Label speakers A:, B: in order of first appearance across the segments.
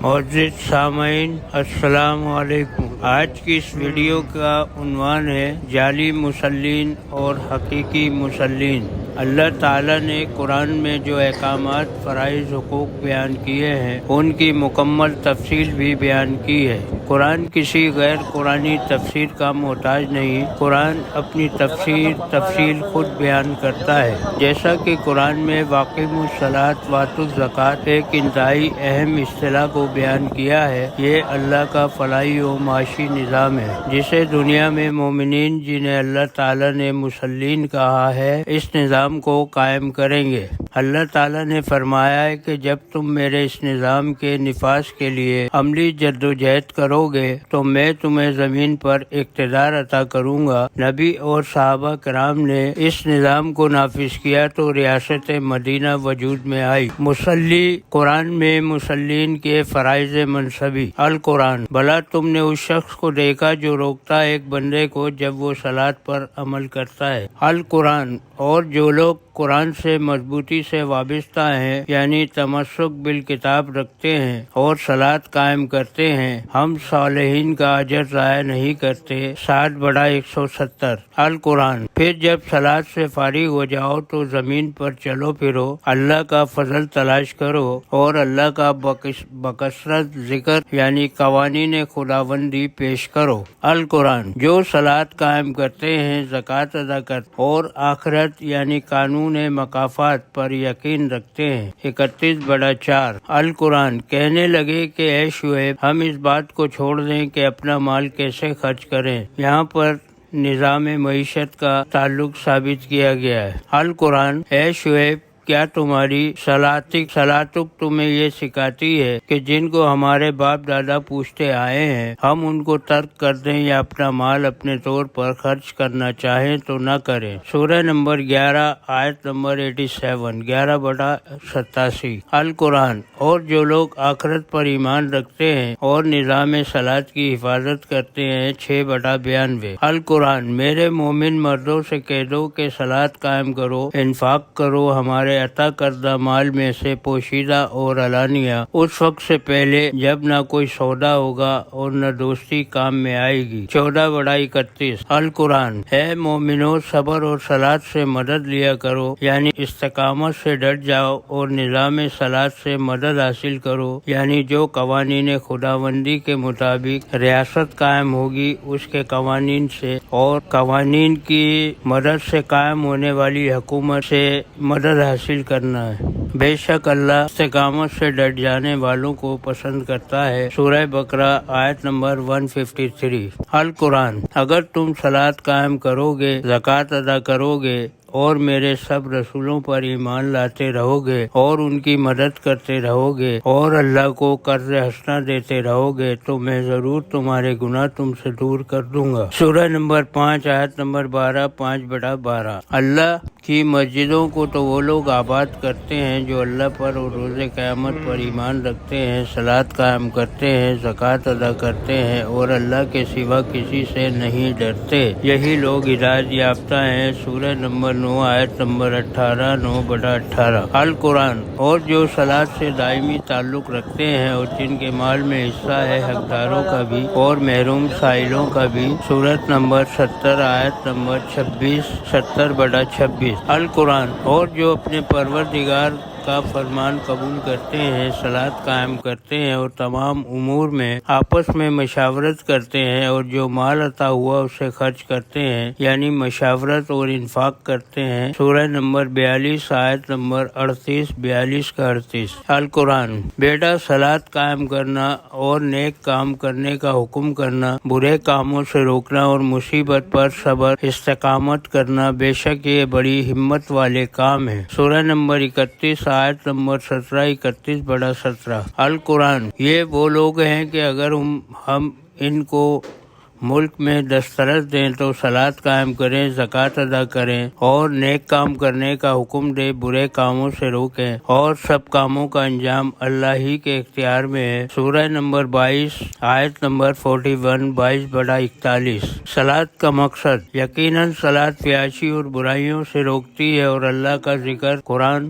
A: معزز سامعین السلام علیکم۔ آج کی اس ویڈیو کا عنوان ہے جعلی مصلین اور حقیقی مصلین۔ اللہ تعالیٰ نے قرآن میں جو احکامات، فرائض، حقوق بیان کیے ہیں ان کی مکمل تفصیل بھی بیان کی ہے۔ قرآن کسی غیر قرآنی تفسیر کا محتاج نہیں، قرآن اپنی تفصیل خود بیان کرتا ہے۔ جیسا کہ قرآن میں واقیم الصلاۃ وآتوا الزکوٰۃ ایک انتہائی اہم اصطلاح کو بیان کیا ہے، یہ اللہ کا فلاحی و معاشی نظام ہے جسے دنیا میں مومنین جنہیں اللہ تعالیٰ نے مصلین کہا ہے اس نظام کو قائم کریں گے۔ اللہ تعالیٰ نے فرمایا ہے کہ جب تم میرے اس نظام کے نفاذ کے لیے عملی جدوجہد کرو گے تو میں تمہیں زمین پر اقتدار عطا کروں گا۔ نبی اور صحابہ کرام نے اس نظام کو نافذ کیا تو ریاست مدینہ وجود میں آئی۔ مصلی، قرآن میں مصلین کے فرائض منصبی۔ القرآن، بھلا تم نے اس شخص کو دیکھا جو روکتا ہے ایک بندے کو جب وہ صلاۃ پر عمل کرتا ہے۔ القرآن، اور جو لوگ قرآن سے مضبوطی سے وابستہ ہیں یعنی تمسک بالکتاب رکھتے ہیں اور صلاۃ قائم کرتے ہیں، ہم صالحین کا اجر ضائع نہیں کرتے۔ 7/170۔ القرآن، پھر جب صلاۃ سے فارغ ہو جاؤ تو زمین پر چلو پھرو، اللہ کا فضل تلاش کرو اور اللہ کا بکثرت ذکر یعنی قوانین خداوندی پیش کرو۔ القرآن، جو صلاۃ قائم کرتے ہیں، زکوٰۃ ادا کرتے اور آخرت یعنی قانون مکافات پر یقین رکھتے ہیں۔ 31/4۔ القرآن، کہنے لگے کہ اے شعیب، ہم اس بات کو چھوڑ دیں کہ اپنا مال کیسے خرچ کریں۔ یہاں پر نظام معیشت کا تعلق ثابت کیا گیا ہے۔ القرآن، اے شعیب، کیا تمہاری صلاتک تمہیں یہ سکھاتی ہے کہ جن کو ہمارے باپ دادا پوچھتے آئے ہیں ہم ان کو ترک کر دیں یا اپنا مال اپنے طور پر خرچ کرنا چاہیں تو نہ کریں۔ سورہ نمبر 11 آیت نمبر 87۔ 11/87۔ القرآن، اور جو لوگ آخرت پر ایمان رکھتے ہیں اور نظام صلاۃ کی حفاظت کرتے ہیں۔ 6/92۔ القرآن، میرے مومن مردوں سے کہہ دو کہ صلاۃ قائم کرو، انفاق کرو ہمارے عطا کردہ مال میں سے پوشیدہ اور علانیہ، اس وقت سے پہلے جب نہ کوئی سودا ہوگا اور نہ دوستی کام میں آئے گی۔ 14/31۔ القرآن، اے مومنو، صبر اور صلاۃ سے مدد لیا کرو یعنی استقامت سے ڈٹ جاؤ اور نظام صلاۃ سے مدد حاصل کرو یعنی جو قوانین خداوندی کے مطابق ریاست قائم ہوگی اس کے قوانین سے اور قوانین کی مدد سے قائم ہونے والی حکومت سے مدد حاصل کرنا ہے۔ بے شک اللہ استقامت سے ڈٹ جانے والوں کو پسند کرتا ہے۔ سورہ بقرہ آیت نمبر 153۔ القرآن، اگر تم صلاۃ قائم کرو گے، زکوٰۃ ادا کرو گے اور میرے سب رسولوں پر ایمان لاتے رہو گے اور ان کی مدد کرتے رہو گے اور اللہ کو قرض حسنہ دیتے رہو گے تو میں ضرور تمہارے گناہ تم سے دور کر دوں گا۔ سورہ نمبر 5 آیت نمبر 12۔ 5/12۔ اللہ کی مسجدوں کو تو وہ لوگ آباد کرتے ہیں جو اللہ پر اور روز قیامت پر ایمان رکھتے ہیں، صلاۃ قائم کرتے ہیں، زکوٰۃ ادا کرتے ہیں اور اللہ کے سوا کسی سے نہیں ڈرتے، یہی لوگ ہدایت یافتہ ہیں۔ سورہ نمبر 9 آیت نمبر 18۔ 9/18۔ القرآن، اور جو صلاۃ سے دائمی تعلق رکھتے ہیں اور جن کے مال میں حصہ ہے حقداروں کا بھی اور محروم سائلوں کا بھی۔ سورۃ نمبر 70 آیت نمبر 26۔ 70/26۔ القرآن، اور جو اپنے پروردگار کا فرمان قبول کرتے ہیں، صلاۃ قائم کرتے ہیں اور تمام امور میں آپس میں مشاورت کرتے ہیں اور جو مال عطا ہوا اسے خرچ کرتے ہیں یعنی مشاورت اور انفاق کرتے ہیں۔ سورہ نمبر 42 آیت نمبر 38۔ 42/38۔ القرآن، بیٹا، صلاۃ قائم کرنا اور نیک کام کرنے کا حکم کرنا، برے کاموں سے روکنا اور مصیبت پر صبر استقامت کرنا، بے شک یہ بڑی ہمت والے کام ہیں۔ سورہ نمبر 31 آیت نمبر 17۔ 31/17۔ القرآن، یہ وہ لوگ ہیں کہ اگر ہم ان کو ملک میں دسترس دیں تو صلاۃ قائم کریں، زکوٰۃ ادا کریں اور نیک کام کرنے کا حکم دے، برے کاموں سے روکیں اور سب کاموں کا انجام اللہ ہی کے اختیار میں ہے۔ سورہ نمبر 22 آیت نمبر 41۔ 22/41۔ صلاۃ کا مقصد، یقیناً صلاۃ فحاشی اور برائیوں سے روکتی ہے اور اللہ کا ذکر قرآن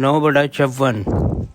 A: 9/54।